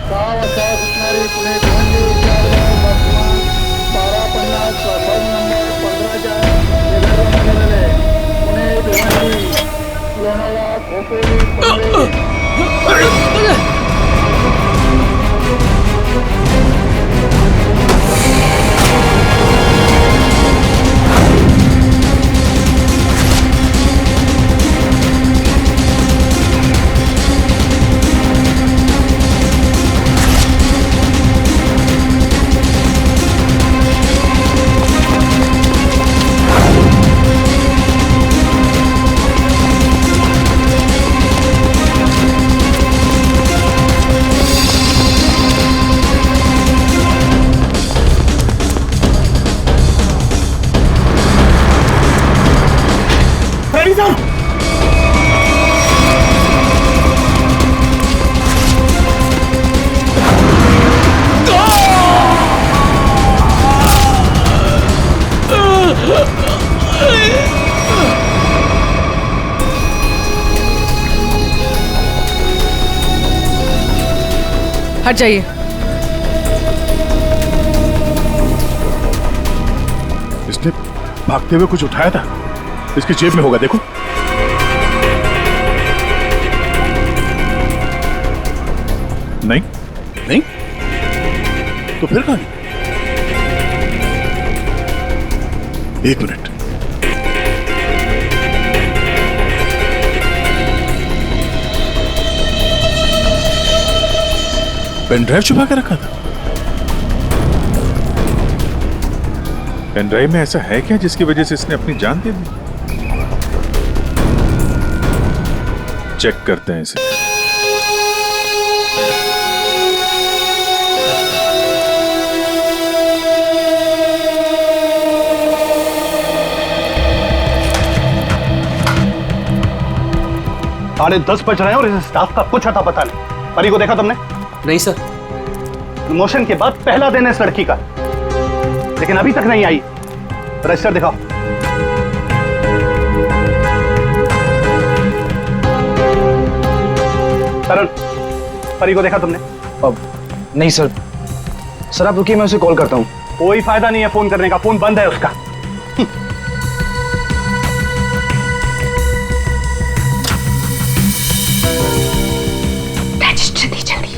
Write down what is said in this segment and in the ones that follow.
6 वाजता सुटणारी पुणे भिवंडी विचारगाव वर्तमान 12:50 platform number 15च्या रेल्वेगाडी झाले. पुणे भिवंडी लोणावळा खोपोली पनवेल. हट जाइए। इसने भागते हुए कुछ उठाया था, इसकी जेब में होगा, देखो। नहीं नहीं, तो फिर कहां? एक मिनट, पेन ड्राइव छुपा के रखा था। पेन ड्राइव में ऐसा है क्या जिसकी वजह से इसने अपनी जान दे दी? चेक करते हैं इसे। साढ़े 10 बज रहे हैं और इस स्टाफ का कुछ अता पता नहीं। परी को देखा तुमने? नहीं सर। प्रमोशन के बाद पहला दिन है इस लड़की का, लेकिन अभी तक नहीं आई। रजिस्टर दिखाओ। तरुण, परी को देखा तुमने? अब नहीं सर। सर आप रुकिए, मैं उसे कॉल करता हूँ। कोई फायदा नहीं है फोन करने का, फोन बंद है उसका। रजिस्टर दी जल्दी।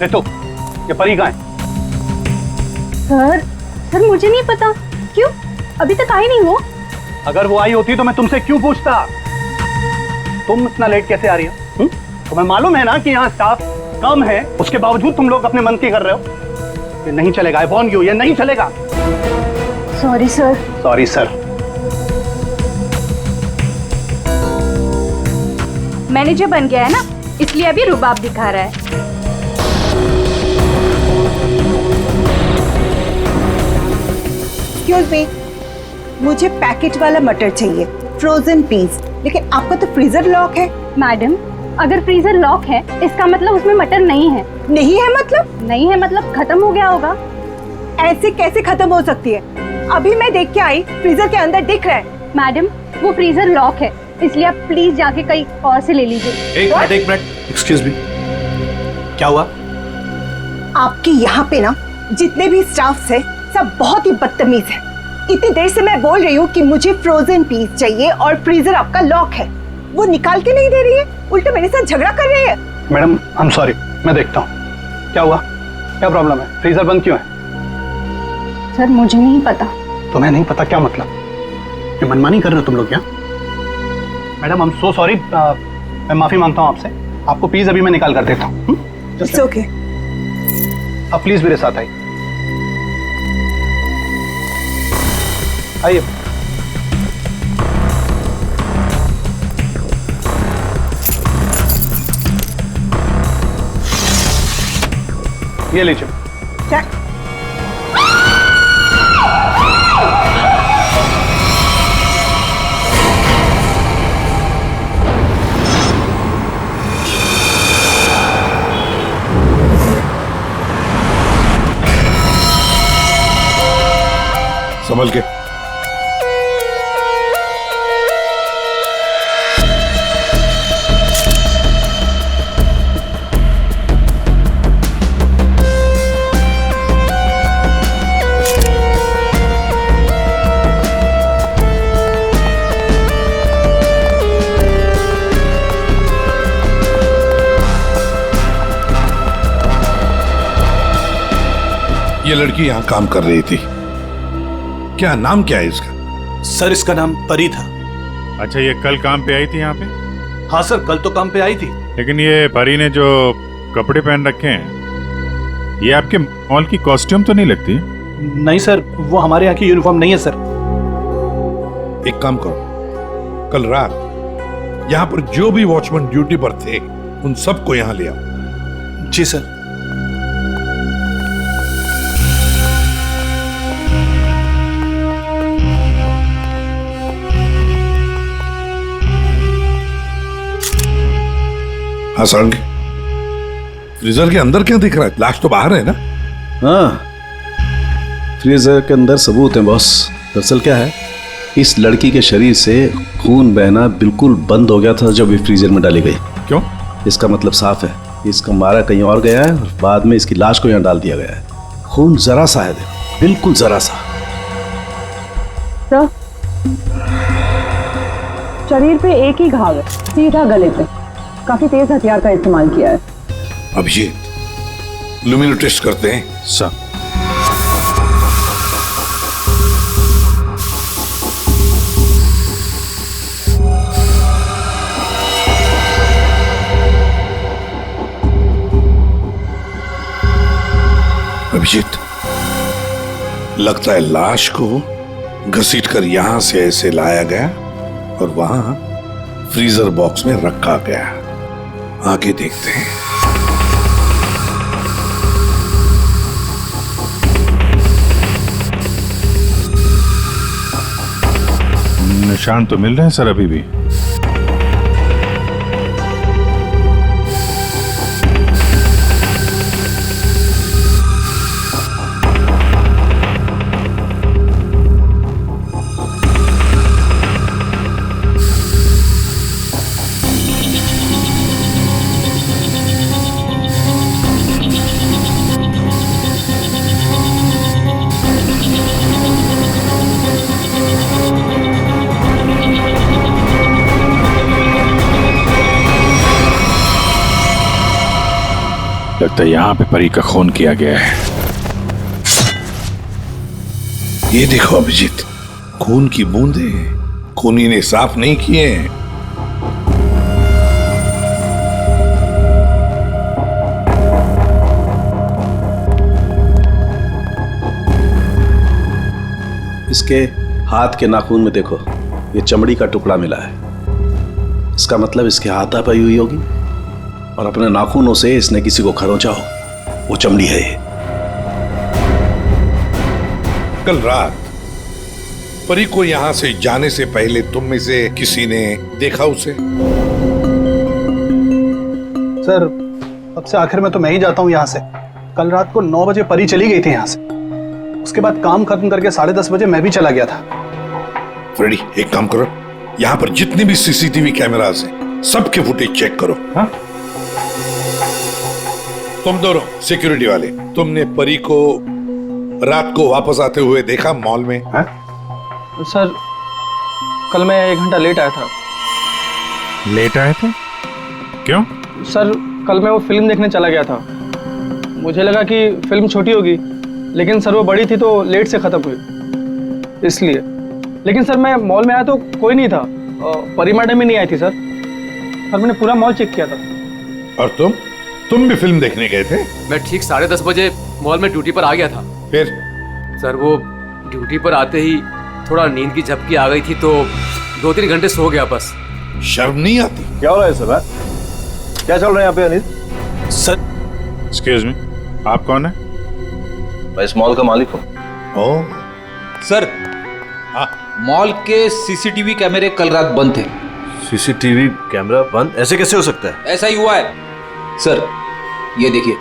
तो ये परी कहाँ है? सर मुझे नहीं पता। क्यों? अभी तक आई नहीं वो। अगर वो आई होती तो मैं तुमसे क्यों पूछता? तुम इतना लेट कैसे आ रही हो? तुम्हें मालूम है ना कि यहाँ स्टाफ कम है, उसके बावजूद तुम लोग अपने मन की कर रहे हो। ये नहीं चलेगा, आई वॉर्न यू, ये नहीं चलेगा। Sorry sir. Sorry sir. Manager बन गया है ना, इसलिए अभी रुबाब दिखा रहा है। एक्सक्यूज मी, मुझे पैकेट वाला मटर चाहिए, फ्रोजन पीस। लेकिन आपका तो फ्रीजर लॉक है। मैडम, अगर फ्रीजर लॉक है इसका मतलब उसमें मटर नहीं है। नहीं है मतलब? नहीं है मतलब खत्म हो गया होगा। ऐसे कैसे खत्म हो सकती है? अभी मैं देख के आई, फ्रीजर के अंदर दिख रहा है। मैडम, वो फ्रीजर लॉक है, इसलिए आप प्लीज जाके कहीं और से ले लीजिए। एक मिनट, एक्सक्यूज मी, क्या हुआ? आपके यहाँ पे ना जितने भी स्टाफ है सब बहुत ही बदतमीज है। इतनी देर से मैं बोल रही हूँ कि मुझे फ्रोजन पीस चाहिए और फ्रीजर आपका लॉक है, वो निकाल के नहीं दे रही है, उल्टा मेरे साथ झगड़ा कर रही है। मैडम आई एम सॉरी, मैं देखता हूँ क्या हुआ, क्या प्रॉब्लम है, फ्रीजर बंद क्यों है? सर मुझे नहीं पता। तुम्हें नहीं पता क्या मतलब? ये मनमानी कर रहे हो तुम लोग क्या? Madam I am so sorry, मैं माफी मांगता हूँ आपसे। आपको पीस अभी मैं निकाल कर देता हूँ। It's okay. अब प्लीज मेरे साथ आइए। आइए। ये लीजिए। संभल के। ये लड़की यहाँ काम कर रही थी, क्या नाम क्या है इसका? सर इसका नाम परी था। अच्छा, ये कल काम पे आई थी यहाँ पे? हाँ सर, कल तो काम पे आई थी। लेकिन ये परी ने जो कपड़े पहन रखे हैं, ये आपके मॉल की कॉस्ट्यूम तो नहीं लगती? नहीं सर, वो हमारे यहाँ की यूनिफॉर्म नहीं है सर। एक काम करो, कल रात यहाँ पर जो भी वॉचमैन ड्यूटी पर थे उन सबको यहाँ ले आओ। जी सर। हाँ सारंगी, फ्रीजर के अंदर क्या दिख रहा है? लाश तो बाहर है ना? हाँ, फ्रीजर के अंदर सबूत है बॉस। दरअसल क्या है, इस लड़की के शरीर से खून बहना बिल्कुल बंद हो गया था जब ये फ्रीजर में डाली गई। क्यों? इसका मतलब साफ है, इसका मारा कहीं और गया है और बाद में इसकी लाश को यहाँ डाल दिया गया है। खून जरा सा है, बिल्कुल जरा सा। सर, शरीर पे एक ही घाव है, सीधा गले पे। काफी तेज हथियार का इस्तेमाल किया है। अभिजीत, लुमिनो टेस्ट करते हैं। सर, अभिजीत, लगता है लाश को घसीटकर यहां से ऐसे लाया गया और वहां फ्रीजर बॉक्स में रखा गया। आगे देखते हैं। निशान तो मिल रहे हैं सर अभी भी। लगता है यहाँ पे परी का खून किया गया है। ये देखो अभिजीत, खून की बूंदें खूनी ने साफ नहीं किए हैं। इसके हाथ के नाखून में देखो, ये चमड़ी का टुकड़ा मिला है। इसका मतलब इसके हाथापाई हुई होगी और अपने नाखूनों से इसने किसी को खरोंचा हो। वो चमड़ी है ये। कल रात परी को यहां से जाने से पहले तुम में से किसी ने देखा उसे? सर, अब से आखिर में तो मैं ही जाता हूँ यहाँ से। कल रात को 9 बजे परी चली गई थी यहाँ से। उसके बाद काम खत्म करके 10:30 बजे मैं भी चला गया था। फ्रेडी, एक काम करो, यहाँ पर जितने भी सीसीटीवी कैमरास हैं सबके फुटेज चेक करो। हाँ? तुम दोनों सिक्योरिटी वाले, तुमने परी को रात को वापस आते हुए देखा मॉल में? हाँ? सर, कल मैं 1 घंटा लेट आया था। लेट आए थे? क्यों? सर, कल मैं वो फिल्म देखने चला गया था। मुझे लगा कि फिल्म छोटी होगी, लेकिन सर वो बड़ी थी तो लेट से खत्म हुई, इसलिए। लेकिन सर मैं मॉल में आया तो कोई नहीं था, परी मैडम ही नहीं आई थी सर। मैंने पूरा मॉल चेक किया था। और तुम भी फिल्म देखने गए थे? मैं ठीक 10:30 बजे मॉल में ड्यूटी पर आ गया था। फिर? सर वो ड्यूटी पर आते ही थोड़ा नींद की झपकी आ गई थी तो 2-3 घंटे सो गया बस। शर्म नहीं आती? क्या हो रहा है सर? क्या चल रहा है यहाँ पे अनिल? सर, एक्सक्यूज मी, आप कौन है? मैं इस मॉल का मालिक हूँ। ओह सर, मॉल के सीसीटीवी कैमरे कल रात बंद थे। सीसीटीवी कैमरा बंद? ऐसे कैसे हो सकता है? ऐसा ही हुआ है सर, ये देखिए।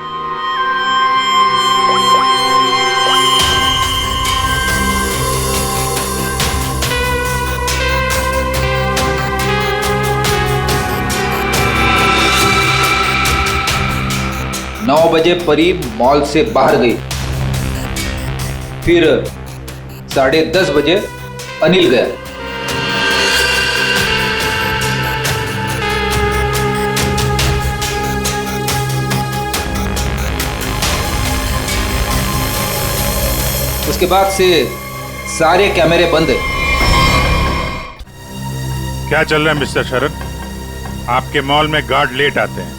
नौ बजे परी मॉल से बाहर गई, फिर 10:30 बजे अनिल गया। उसके बाद से सारे कैमरे बंद है। क्या चल रहा है मिस्टर शरद? आपके मॉल में गार्ड लेट आते हैं,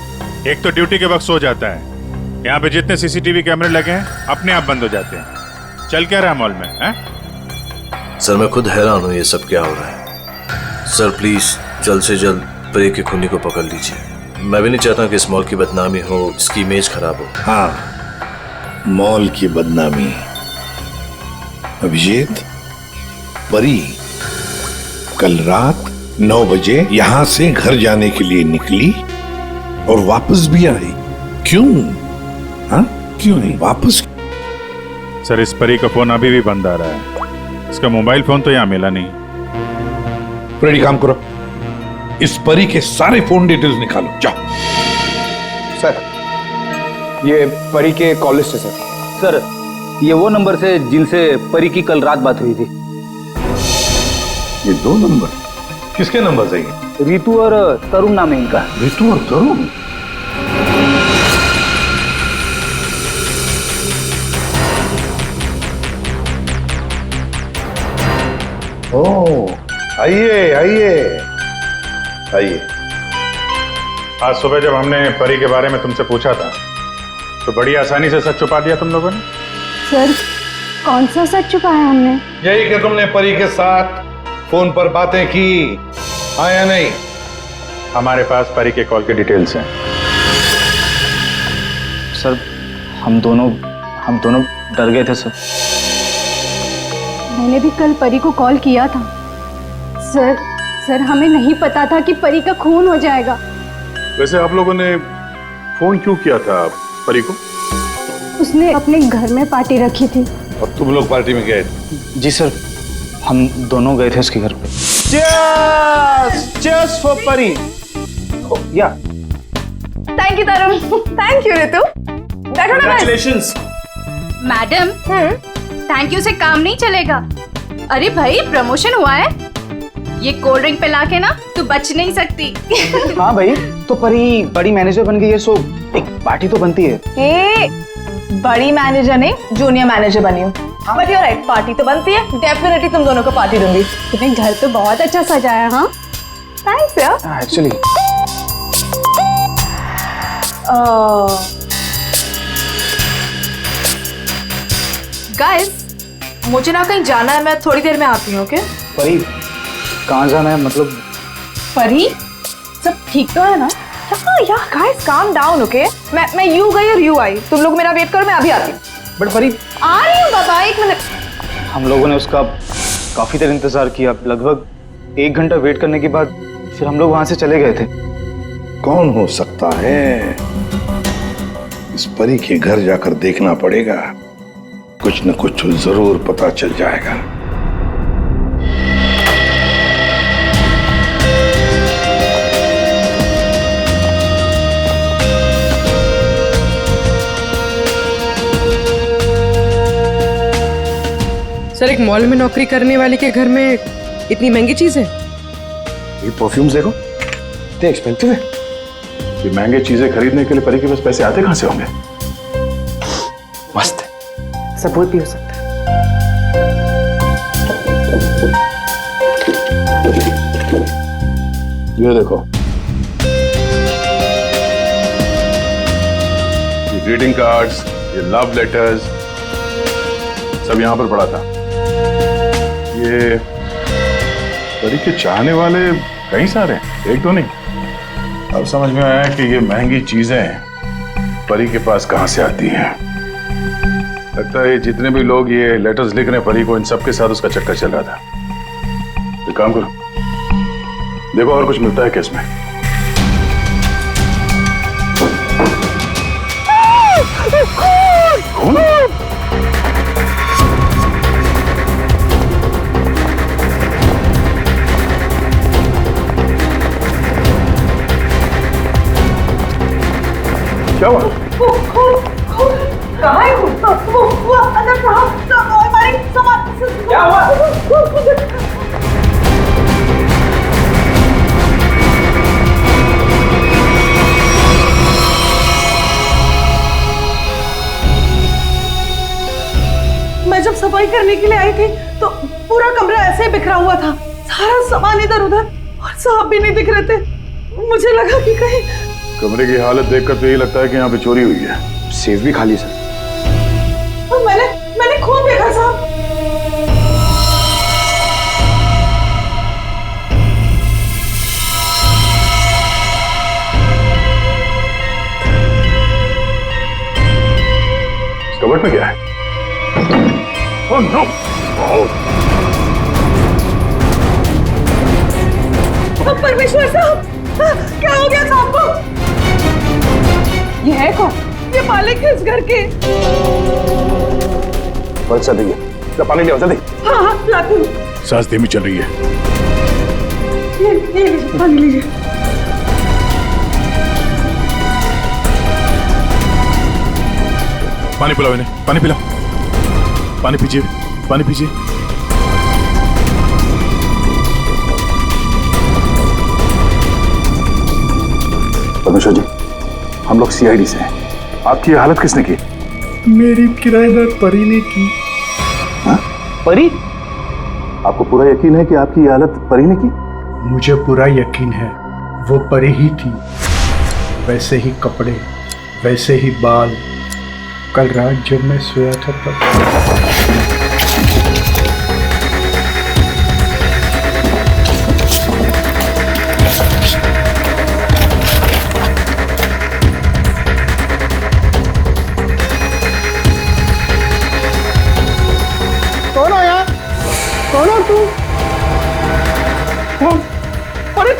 एक तो ड्यूटी के वक्त सो जाता है, यहाँ पे जितने सीसीटीवी कैमरे लगे हैं अपने आप बंद हो जाते हैं। चल क्या रहा है मॉल में है? सर मैं खुद हैरान हूँ ये सब क्या हो रहा है। सर प्लीज जल्द से जल्द परी के खूनी को पकड़ लीजिए। मैं भी नहीं चाहता कि इस मॉल की बदनामी हो, इसकी इमेज खराब हो। हाँ, मॉल की बदनामी। अभिजीत, परी कल रात 9 बजे यहां से घर जाने के लिए निकली और वापस भी आई। क्यों? हाँ, क्यों नहीं वापस? सर इस परी का फोन अभी भी बंद आ रहा है, इसका मोबाइल फोन तो यहाँ मिला नहीं। फ्रेडी काम करो, इस परी के सारे फोन डिटेल्स निकालो, जाओ। सर ये परी के कॉल लिस्ट है सर। सर ये वो नंबर से जिनसे परी की कल रात बात हुई थी। ये 2 नंबर किसके नंबर है? रितु और तरुण नाम है इनका। रितु और तरुण? ओह, आइए आइए आइए। आज सुबह जब हमने परी के बारे में तुमसे पूछा था तो बड़ी आसानी से सच छुपा दिया तुम लोगों ने। सर कौन सा सच छुपाया हमने? यही कि तुमने परी के साथ फोन पर बातें की, हाँ या नहीं? हमारे पास परी के कॉल के डिटेल्स हैं। सर हम दोनों डर गए थे सर। मैंने भी कल परी को कॉल किया था। सर हमें नहीं पता था कि परी का खून हो जाएगा। वैसे आप लोगों ने फोन क्यों किया था परी को? उसने अपने घर में पार्टी रखी थी। और तुम लोग पार्टी में गए? जी सर, हम दोनों गए थे उसके घर पे। Cheers for परी। या thank you Tarun, thank you Ritu. बैठो ना। Congratulations। मैडम, थैंक यू से काम नहीं चलेगा। अरे भाई प्रमोशन हुआ है, ये कोल्ड ड्रिंक पिला के ना तू बच नहीं सकती। हाँ भाई, तो परी बड़ी मैनेजर बन गई है, सो एक पार्टी तो बनती है। बड़ी मैनेजर नहीं, जूनियर मैनेजर बनी हूँ। बट यू राइट, पार्टी तो बनती है। डेफिनेटली तुम दोनों को पार्टी दूंगी। तुम्हें घर तो बहुत अच्छा सजाया। हाँ थैंक्स यार। एक्चुअली गाइस, मुझे ना कहीं जाना है, मैं थोड़ी देर में आती हूँ। ओके? परी कहाँ जाना है? मतलब परी सब ठीक तो है ना? यार गाइस काम डाउन। ओके, मैं यू गई और यू आई। तुम लोग मेरा वेट करो, मैं अभी आती हूँ। बट परी आ रही हूँ बाबा, 1 मिनट। हम लोगों ने उसका काफी देर इंतजार किया, लगभग 1 घंटा वेट करने के बाद फिर हम लोग वहां से चले गए थे। कौन हो सकता है? इस परी के घर जाकर देखना पड़ेगा, कुछ न कुछ जरूर पता चल जाएगा। सर एक मॉल में नौकरी करने वाले के घर में इतनी महंगी चीज है? ये परफ्यूम्स देखो, इतने एक्सपेंसिव है। ये महंगे चीजें खरीदने के लिए परी के पास पैसे आते कहां से होंगे? मस्त है, सबूत भी हो सकता है। ये देखो, ये ग्रीटिंग कार्ड्स, ये लव लेटर्स सब यहां पर पड़ा था। ये परी के चाहने वाले कई सारे हैं, एक दो नहीं। अब समझ में आया कि ये महंगी चीजें परी के पास कहां से आती हैं। लगता है जितने भी लोग ये लेटर्स लिख रहे हैं परी को, इन सब के साथ उसका चक्कर चल रहा था। एक काम करो, देखो और कुछ मिलता है क्या इसमें। क्या हुआ? कहाँ है वो अंदर हमारे सामान। क्या हुआ? सफाई करने के लिए आई थी तो पूरा कमरा ऐसे ही बिखरा हुआ था, सारा सामान इधर उधर, और साहब भी नहीं दिख रहे थे। मुझे लगा कि कहीं कमरे की हालत देखकर तो यही लगता है कि यहाँ पे चोरी हुई है। सेफ भी खाली सर। तो मैंने खूब देखा साहब। कबर्ड में क्या है? Oh no! परमेश्वर साहब, क्या हो गया साहब को? ये है कौन? ये मालिक है इस घर के। बस जल्दी पानी ले आओ जल्दी। हाँ हाँ लाती हूँ। सांस धीमी चल रही है। ये लीजिए, पानी लीजिए। पानी पिलाओ इन्हें, पानी पिलाओ। पानी पीजिए, पानी पीजिए। परमेश्वर जी, हम लोग सीआईडी से हैं। आपकी ये हालत किसने की? मेरी किराएदार परी ने की। हाँ? परी? आपको पूरा यकीन है कि आपकी ये हालत परी ने की? मुझे पूरा यकीन है वो परी ही थी। वैसे ही कपड़े, वैसे ही बाल। कल रात जब मैं सोया था तब। कौन हो यार? कौन हो तुम? अरे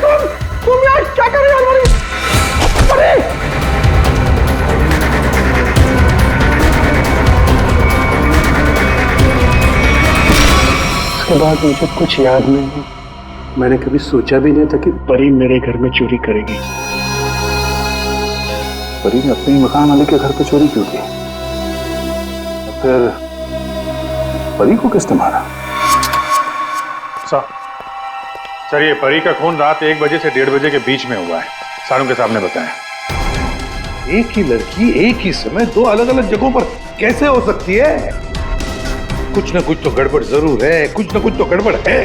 तुम यार क्या कर रहे हो? अरे उसके बाद मुझे कुछ याद नहीं है। मैंने कभी सोचा भी नहीं था कि परी मेरे घर में चोरी करेगी। परी ने अपने मकान वाले के घर पे चोरी क्यों की? फिर परी को किसने मारा? सर ये परी का खून रात 1 बजे से 1:30 बजे के बीच में हुआ है, सारों के सामने बताया। एक ही लड़की एक ही समय 2 अलग अलग जगहों पर कैसे हो सकती है? कुछ ना कुछ तो गड़बड़ जरूर है, कुछ ना कुछ तो गड़बड़ है।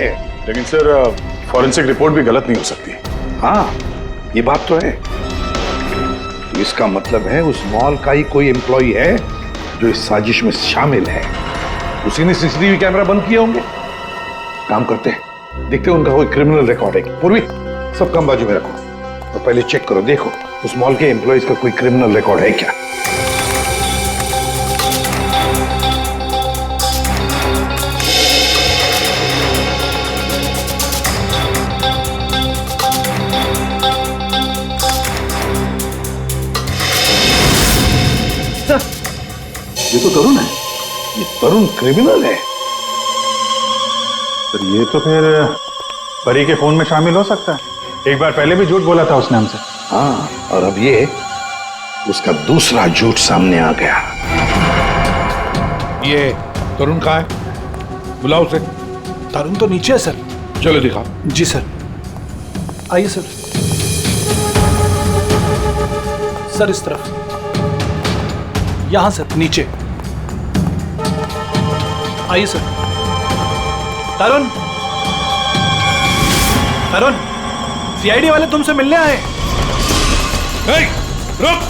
लेकिन सर फॉरेंसिक रिपोर्ट भी गलत नहीं हो सकती। हाँ, ये बात तो है। इसका मतलब है उस मॉल का ही कोई एम्प्लॉय है जो इस साजिश में शामिल है। उसी ने सीसीटीवी कैमरा बंद किए होंगे। काम करते हैं, देखते हैं उनका कोई क्रिमिनल रिकॉर्ड है। पूर्वी, सब काम बाजू में रखो और तो पहले चेक करो, देखो उस मॉल के एम्प्लॉयज का कोई क्रिमिनल रिकॉर्ड है क्या। ये तो तरुण है। ये तरुण क्रिमिनल है। सर ये तो फिर परी के खून में शामिल हो सकता है। एक बार पहले भी झूठ बोला था उसने हमसे। हाँ, और अब ये उसका दूसरा झूठ सामने आ गया। ये तरुण कहाँ है? बुलाओ उसे। तरुण तो नीचे है सर। चलो दिखाओ। जी सर, आइए सर। सर इस तरफ, यहां सर, नीचे आइए सर। तरुण, तरुण, सीआईडी वाले तुमसे मिलने आए। रुक।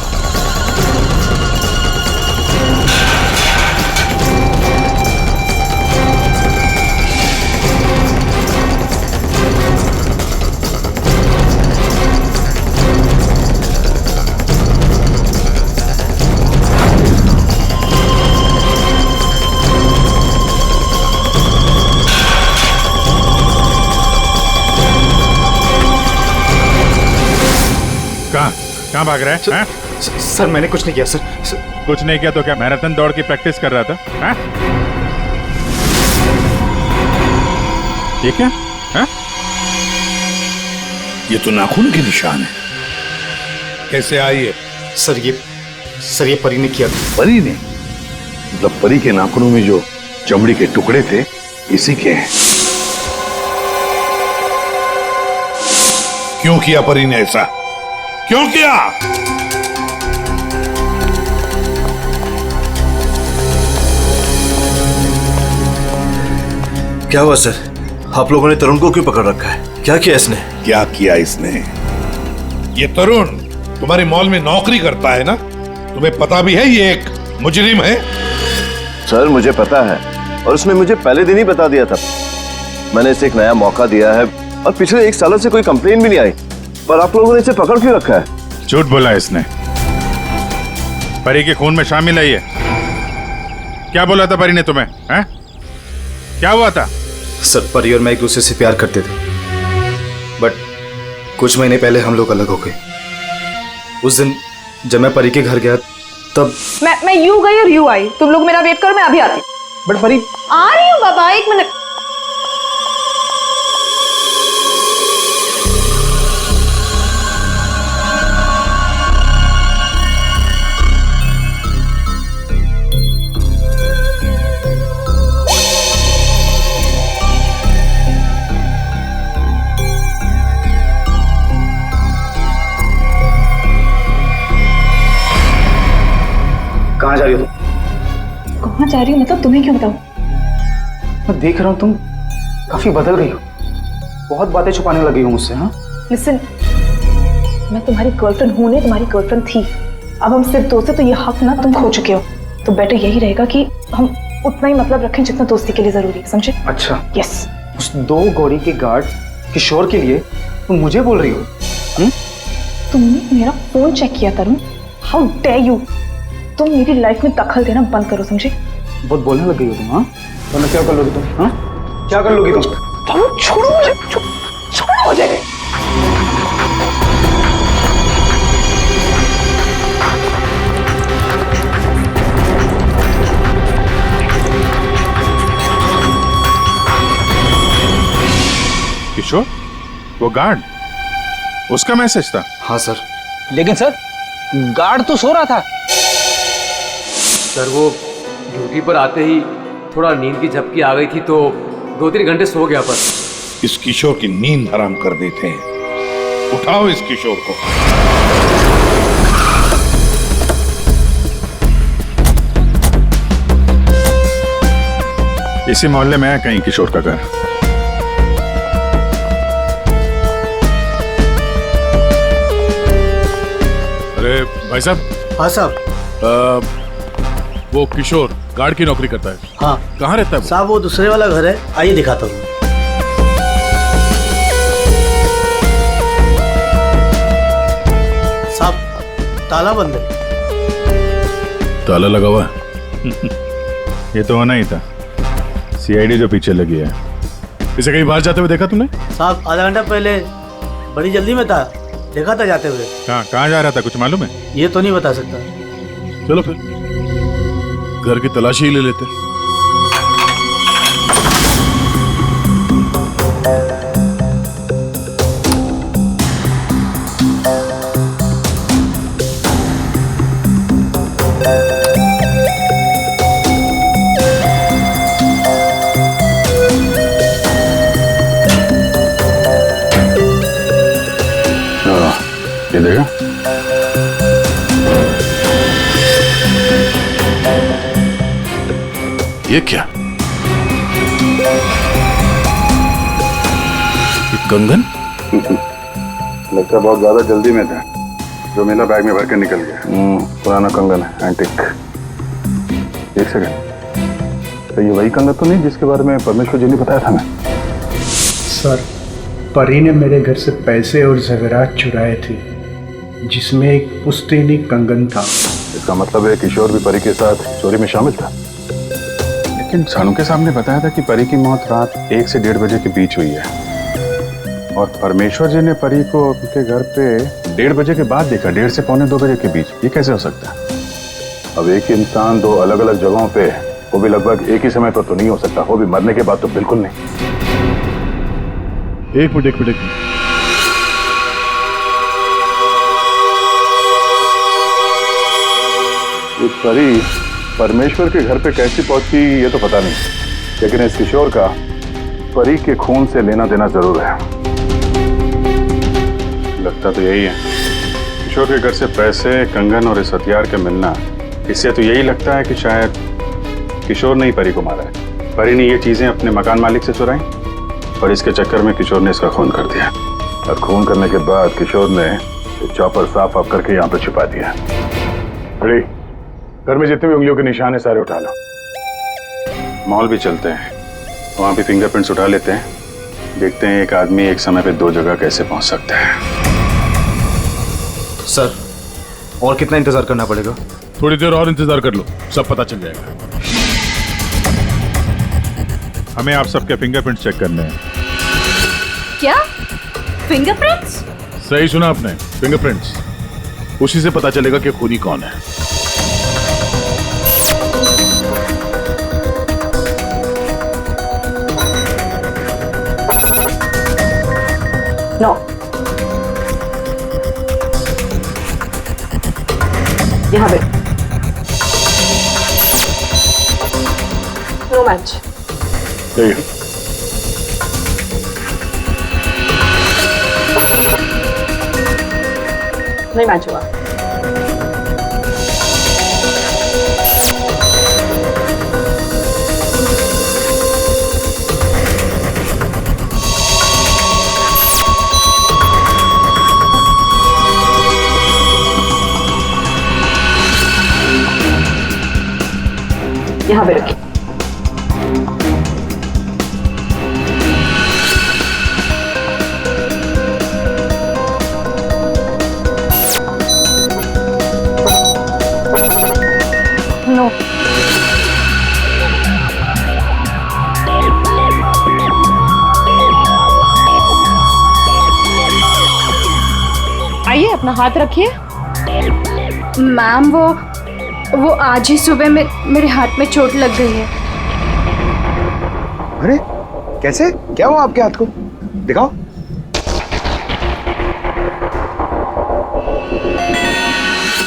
कहाँ भाग रहा है? सर मैंने कुछ नहीं किया सर। कुछ नहीं किया तो क्या मैराथन दौड़ की प्रैक्टिस कर रहा था? हाँ? ये क्या? हाँ? ये तो नाखून के निशान है। कैसे आई है? सर ये परी ने किया था। परी ने? मतलब परी के नाखूनों में जो चमड़ी के टुकड़े थे इसी के हैं। क्यों किया परी ने ऐसा? क्यों किया? क्या हुआ सर? आप लोगों ने तरुण को क्यों पकड़ रखा है? क्या किया इसने? क्या किया इसने? ये तरुण तुम्हारे मॉल में नौकरी करता है ना? तुम्हें पता भी है ये एक मुजरिम है? सर मुझे पता है, और उसने मुझे पहले दिन ही बता दिया था। मैंने इसे एक नया मौका दिया है और पिछले 1 साल से कोई कंप्लेन भी नहीं आई, पर आप लोगों ने इसे पकड़ क्यों रखा है? झूठ बोला इसने। परी के खून में शामिल है ये। क्या बोला था परी ने तुम्हें? हैं? क्या हुआ था? सर परी और मैं एक दूसरे से प्यार करते थे, बट कुछ महीने पहले हम लोग अलग हो गए। उस दिन जब मैं परी के घर गया तब मैं यूं गई और यूं आई। तुम लोग मेरा वेट करो, मैं अभी आती। बट परी आ रही हूँ बाबा, 1 मिनट। कहाँ जा रही हो तुम? कहाँ जा रही हूँ मतलब तुम्हें क्यों बताऊँ? मैं देख रहा हूँ तुम काफी बदल गई हो, बहुत बातें छुपाने लगी हो मुझसे। हाँ लिसन, मैं तुम्हारी गर्लफ्रेंड हूँ नहीं, तुम्हारी गर्लफ्रेंड थी। अब हम सिर्फ दोस्त हैं, तो ये हक ना तुम खो चुके हो। तो बेटर यही रहेगा कि हम उतना ही मतलब रखें जितना दोस्ती के लिए जरूरी है, समझे? अच्छा यस। उस 2 गौरी के गार्ड किशोर के लिए तुम मुझे बोल रही हो? तुमने मेरा फोन चेक किया तरुण, हाउ डेयर यू। तुम मेरी लाइफ में दखल देना बंद करो, समझे? बहुत बोलने लग गई हो तुम। हाँ वरना क्या कर लोगी तुम? हाँ क्या कर लोगी तुम? छोड़ो मुझे, छोड़ो मुझे। किशोर, वो गार्ड, उसका मैसेज था? हाँ सर। लेकिन सर गार्ड तो सो रहा था। सर वो ड्यूटी पर आते ही थोड़ा नींद की झपकी आ गई थी तो 2-3 घंटे सो गया। पर इस किशोर की नींद हराम कर देते हैं। उठाओ इस किशोर को। इसी मोहल्ले में है कहीं किशोर का घर। अरे भाई साहब। हाँ साहब। वो किशोर गार्ड की नौकरी करता है। हाँ। कहाँ रहता है? साहब वो दूसरे वाला घर है, आइए दिखाता हूँ। साहब ताला बंद है। ताला लगा हुआ है? ये तो होना ही था, सीआईडी जो पीछे लगी है। इसे कहीं बाहर जाते हुए देखा तुमने? साहब आधा घंटा पहले बड़ी जल्दी में था, देखा था जाते हुए। कहाँ जा रहा था, कुछ मालूम है? ये तो नहीं बता सकता। चलो फिर घर की तलाशी ही ले लेते। ये देखा? ये क्या? ये कंगन? लगता है बहुत ज्यादा जल्दी में था, जो मेरा बैग में भर के निकल गया। पुराना कंगन है, एंटिक। एक सेकंड, तो ये वही कंगन तो नहीं जिसके बारे में परमेश्वर जी ने बताया था? मैं सर, परी ने मेरे घर से पैसे और ज़ेवरात चुराए थे, जिसमें एक पुश्तैनी कंगन था। इसका मतलब है किशोर भी परी के साथ चोरी में शामिल था। लेकिन सानू के साहब ने बताया था कि परी की मौत रात 1 से 1:30 बजे के बीच हुई है, और परमेश्वर जी ने परी को उनके घर पे 1:30 बजे के बाद देखा, 1:30 से 1:45-2 बजे के बीच। ये कैसे हो सकता है? अब एक ही इंसान 2 अलग अलग जगहों पे, वो भी लगभग एक ही समय पर तो नहीं हो सकता, वो भी मरने के बाद तो बिल्कुल नहीं। एक मिनट। परी परमेश्वर के घर पे कैसी पहुंची ये तो पता नहीं, लेकिन इस किशोर का परी के खून से लेना देना जरूर है। लगता तो यही है। किशोर के घर से पैसे, कंगन और इस हथियार के मिलना, इससे तो यही लगता है कि शायद किशोर ने ही परी को मारा है। परी ने ये चीजें अपने मकान मालिक से चुराई और इसके चक्कर में किशोर ने इसका खून कर दिया। और खून करने के बाद किशोर ने ये चॉपर साफ ऑफ करके यहाँ पे छिपा दिया। अरे घर में जितने भी उंगलियों के निशान है सारे उठा लो। मॉल भी चलते हैं, वहां भी फिंगरप्रिंट्स उठा लेते हैं, देखते हैं एक आदमी एक समय पे 2 जगह कैसे पहुंच सकता है। सर और कितना इंतजार करना पड़ेगा? थोड़ी देर और इंतजार कर लो, सब पता चल जाएगा। हमें आप सबके फिंगरप्रिंट्स चेक करने हैं। क्या फिंगरप्रिंट्स? सही सुना आपने, फिंगरप्रिंट्स। उसी से पता चलेगा कि खूनी कौन है। नो, यहाँ पे नो मैच। नहीं मैच हुआ। यहाँ पे रखिए। नो, आइए अपना हाथ रखिए। मैम वो आज ही सुबह में मेरे हाथ में चोट लग गई है। अरे कैसे, क्या हुआ आपके हाथ को? दिखाओ।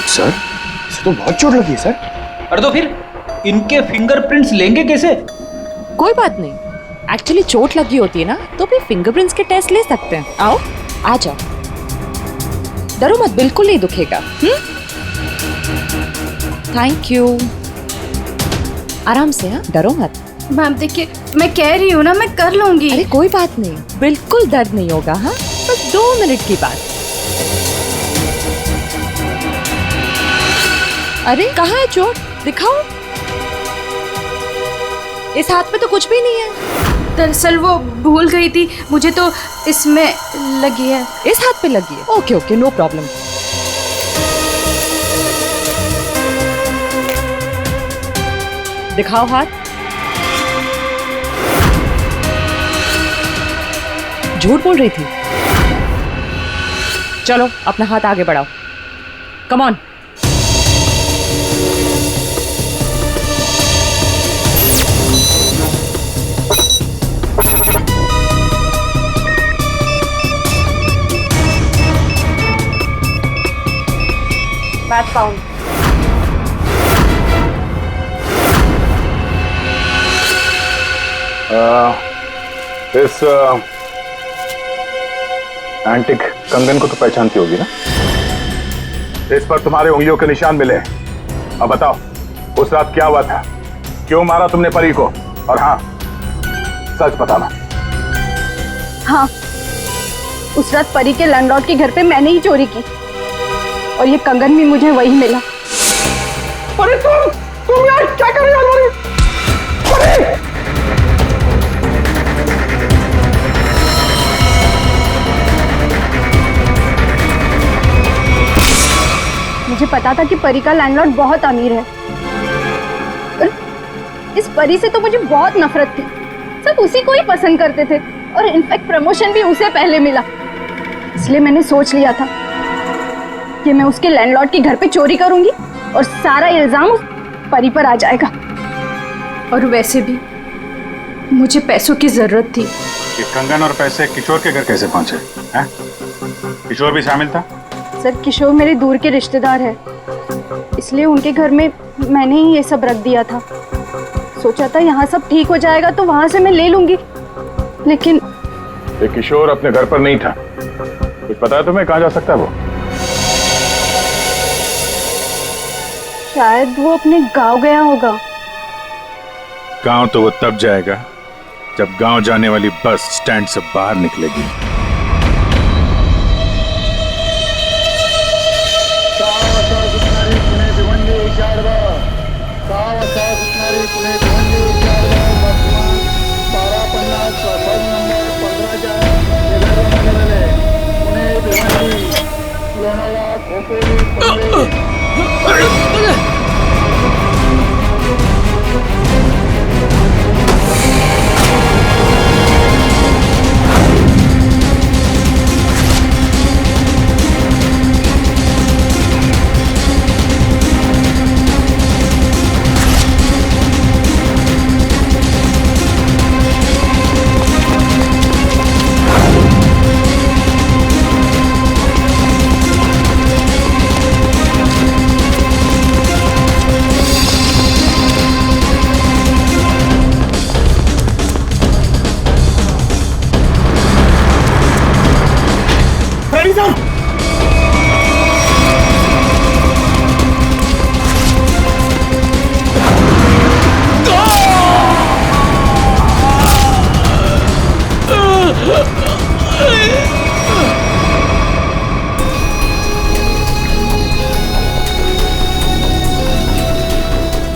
सर इसे तो बहुत चोट लगी है सर। अरे तो फिर इनके फिंगरप्रिंट्स लेंगे कैसे? कोई बात नहीं, एक्चुअली चोट लगी होती है ना तो फिर फिंगरप्रिंट्स के टेस्ट ले सकते हैं। आओ आ जाओ, डरो मत, बिल्कुल नहीं दुखेगा। थैंक यू, आराम से, हाँ डरो मत। मैम देखिए, मैं कह रही हूँ ना, मैं कर लूंगी। अरे कोई बात नहीं, बिल्कुल दर्द नहीं होगा। हाँ बस 2 मिनट की बात। अरे कहाँ है चोट, दिखाओ। इस हाथ में तो कुछ भी नहीं है। दरअसल वो भूल गई थी, मुझे तो इसमें लगी है। इस हाथ पे लगी है? Okay okay, no problem. दिखाओ हाथ। झूठ बोल रही थी। चलो अपना हाथ आगे बढ़ाओ, कम ऑन। Match found. इस एंटिक कंगन को तो पहचानती होगी ना? इस पर तुम्हारे उंगलियों के निशान मिले। अब बताओ, उस रात क्या हुआ था? क्यों मारा तुमने परी को? और हाँ, सच बताना। हाँ, उस रात परी के लैंडलॉर्ड के घर पे मैंने ही चोरी की और ये कंगन भी मुझे वही मिला। अरे तुम यार क्या कर रही हो? अरे मुझे पता था कि परी का लैंडलॉर्ड बहुत अमीर है। इस परी से तो मुझे बहुत नफरत थी। सब उसी को ही पसंद करते थे और इनफैक्ट प्रमोशन भी उसे पहले मिला। इसलिए मैंने सोच लिया था कि मैं उसके लैंडलॉर्ड के घर पे चोरी करूंगी और सारा इल्जाम उस परी पर आ जाएगा। और वैसे भी मुझे पैसों की जरूरत थी। ये कंगन और पैसे किशोर के घर कैसे पहुंचे हैं? किशोर भी शामिल था? सर, किशोर मेरे दूर के रिश्तेदार है, इसलिए उनके घर में मैंने ही ये सब रख दिया था। सोचा था यहाँ सब ठीक हो जाएगा तो वहां से मैं ले लूंगी, लेकिन ये किशोर अपने घर पर नहीं था। कुछ पता है तुम्हें कहाँ जा सकता है वो? शायद वो अपने गांव गया होगा। गांव तो वो तब जाएगा जब गांव जाने वाली बस स्टैंड से बाहर निकलेगी।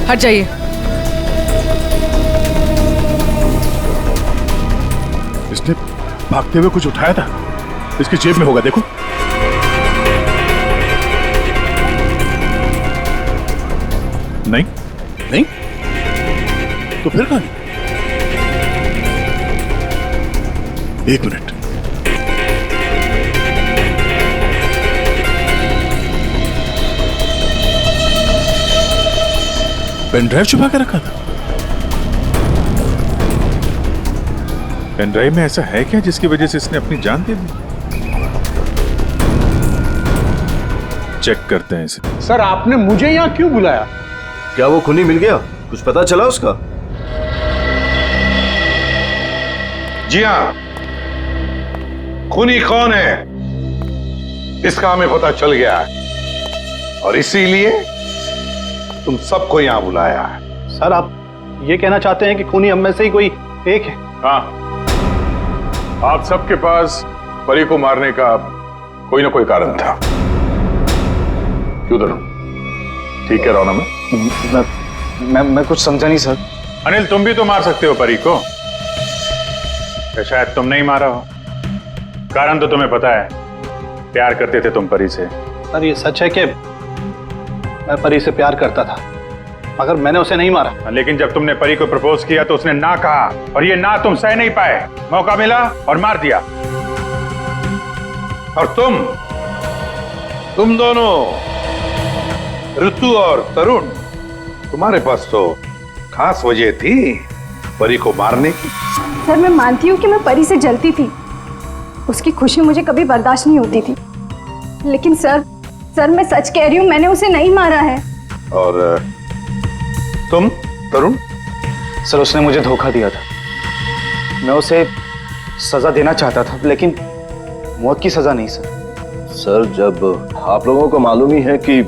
हट जाइए। इसने भागते हुए कुछ उठाया था, इसकी जेब में होगा, देखो। नहीं नहीं, तो फिर कहां? एक मिनट, पेन ड्राइव छुपा के रखा था। पेन ड्राइव में ऐसा है क्या जिसकी वजह से इसने अपनी जान दे दी? चेक करते हैं इसे। सर, आपने मुझे यहाँ क्यों बुलाया? क्या वो खूनी मिल गया? कुछ पता चला उसका? जी हाँ, खूनी कौन है इसका हमें पता चल गया है और इसीलिए तुम सबको यहां बुलाया है। सर, आप ये कहना चाहते हैं कि खूनी हम में से ही कोई एक है? हाँ, आप सबके पास परी को मारने का कोई ना कोई कारण था। क्यों धरू? ठीक कह रहा हूं ना मैं कुछ समझा नहीं सर। अनिल, तुम भी तो मार सकते हो परी को, या शायद तुम नहीं मारा हो। कारण तो तुम्हें पता है, प्यार करते थे तुम परी से। सर, ये सच है कि मैं परी से प्यार करता था, मगर मैंने उसे नहीं मारा। लेकिन जब तुमने परी को प्रपोज किया तो उसने ना कहा, और ये ना तुम सह नहीं पाए। मौका मिला और मार दिया। और तुम दोनों, ऋतु और तरुण, तुम्हारे पास तो खास वजह थी परी को मारने की। सर, मैं मानती हूँ कि मैं परी से जलती थी, उसकी खुशी मुझे कभी बर्दाश्त नहीं होती थी, लेकिन सर मैं सच कह रही हूँ, मैंने उसे नहीं मारा है। और तुम तरुण? सर, उसने मुझे धोखा दिया था। मैं उसे सजा देना चाहता था, लेकिन मौत की सजा नहीं सर। सर, जब आप लोगों को मालूम ही है कि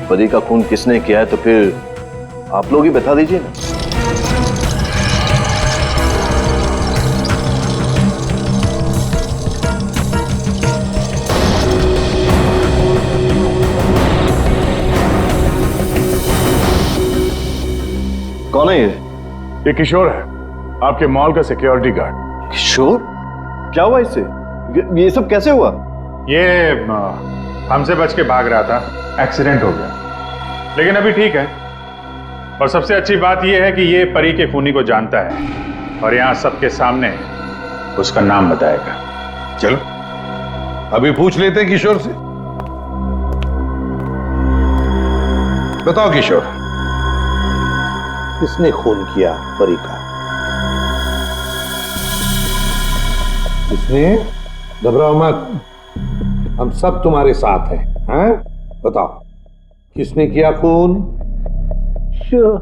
परी का खून किसने किया है, तो फिर आप लोग ही बता दीजिए ना। कौन है ये किशोर है, आपके मॉल का सिक्योरिटी गार्ड। किशोर? क्या हुआ इससे? ये सब कैसे हुआ? ये हमसे बच के भाग रहा था, एक्सीडेंट हो गया, लेकिन अभी ठीक है। और सबसे अच्छी बात यह है कि ये परी के खूनी को जानता है और यहां सबके सामने उसका नाम बताएगा। चलो अभी पूछ लेते हैं किशोर से। बताओ किशोर, किसने खून किया परी का? किसने? घबराओ मत, हम सब तुम्हारे साथ हैं। हैं? बताओ, किसने किया खून? शरद,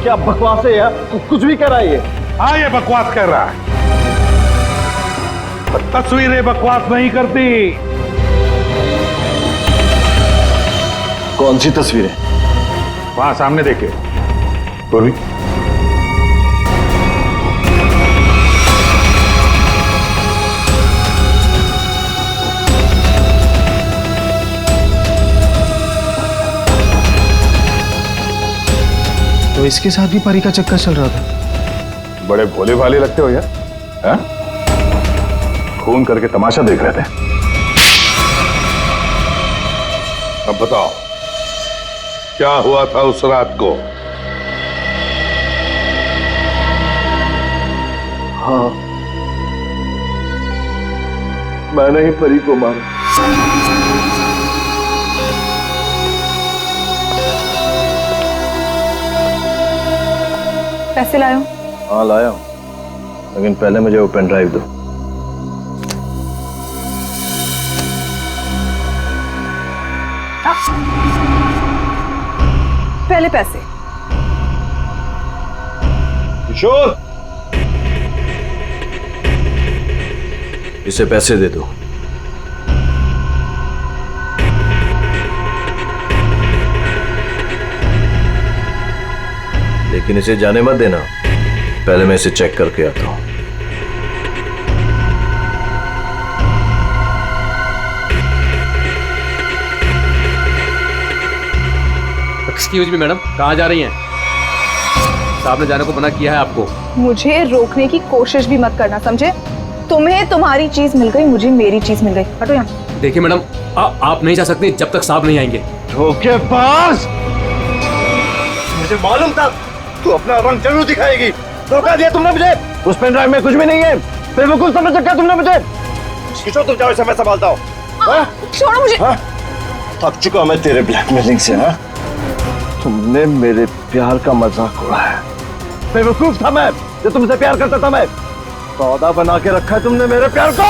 क्या बकवास है यार, कुछ भी कर रहा है ये। हाँ, ये बकवास कर रहा है। तस्वीरें बकवास नहीं करती। कौन सी तस्वीरें? वहां सामने देखे पूर्वी। तो इसके साथ भी परी का चक्कर चल रहा था। बड़े भोले भाले लगते हो यार, हैं? खून करके तमाशा देख रहे थे। अब बताओ क्या हुआ था उस रात को? हाँ, मैंने ही परी को मारा। पैसे लायो? हाँ लाया हूं, लेकिन पहले मुझे वो पेन ड्राइव दो। पहले पैसे। किशोर, इसे पैसे दे दो। लेकिन इसे जाने मत देना, पहले मैं इसे चेक करके आता हूं। एक्सक्यूज मी मैडम, कहाँ जा रही हैं? साहब ने जाने को मना किया है आपको। मुझे रोकने की कोशिश भी मत करना, समझे? तुम्हें तुम्हारी चीज मिल गई, मुझे मेरी चीज मिल गई। हटो यहाँ। देखिए मैडम, आप नहीं जा सकती जब तक साहब नहीं आएंगे। धोखेबाज! मुझे मालूम था तू अपना रंग जरूर दिखाएगी। धोखा दिया तुमने मुझे। उस पेन ड्राइव में कुछ भी नहीं है। बेवकूफ समझ रखा तुमने मुझे। किशोर, तुम जाओ, इसे मैं संभालता हूँ। छोड़ो मुझे। थक चुका मैं तेरे ब्लैकमेलिंग से। हाँ, तुमने मेरे प्यार का मजाक उड़ाया। बेवकूफ था मैं जो तुमसे प्यार करता था। मैं सौदा बना के रखा है तुमने मेरे प्यार को।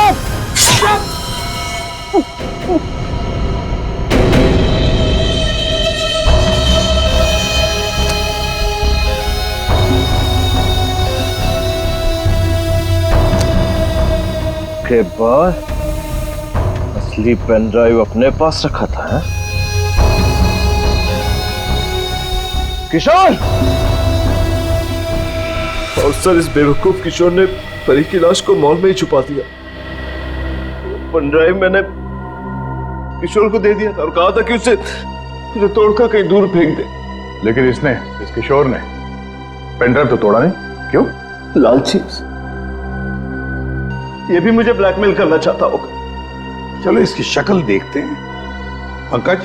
के बाद असली पेन ड्राइव अपने पास रखा था। है? किशोर! और सर, इस बेवकूफ किशोर ने परी की लाश को मॉल में ही छुपा दिया। पेन ड्राइव मैंने किशोर को दे दिया था और कहा था कि उसे तोड़कर कहीं दूर फेंक दे। लेकिन इस किशोर ने पेन ड्राइव तो तोड़ा नहीं। क्यों? लालची। ये भी मुझे ब्लैकमेल करना चाहता होगा। चलो इसकी शक्ल देखते हैं। पंकज,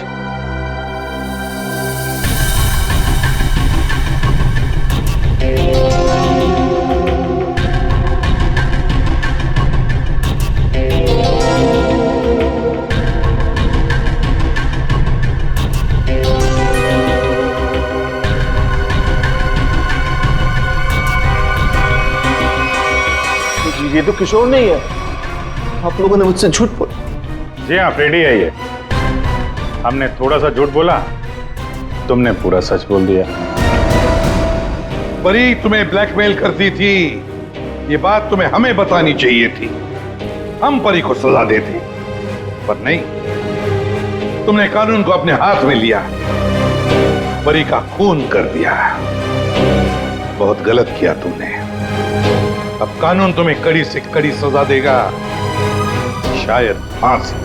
ये तो किशोर नहीं है। आप लोगों ने मुझसे झूठ बोला। जी हाँ, फ्रेडी है ये। हमने थोड़ा सा झूठ बोला, तुमने पूरा सच बोल दिया। परी तुम्हें ब्लैकमेल करती थी, ये बात तुम्हें हमें बतानी चाहिए थी। हम परी को सजा देते, पर नहीं, तुमने कानून को अपने हाथ में लिया, परी का खून कर दिया। बहुत गलत किया तुमने। अब कानून तुम्हें कड़ी से कड़ी सजा देगा, शायद फांसी।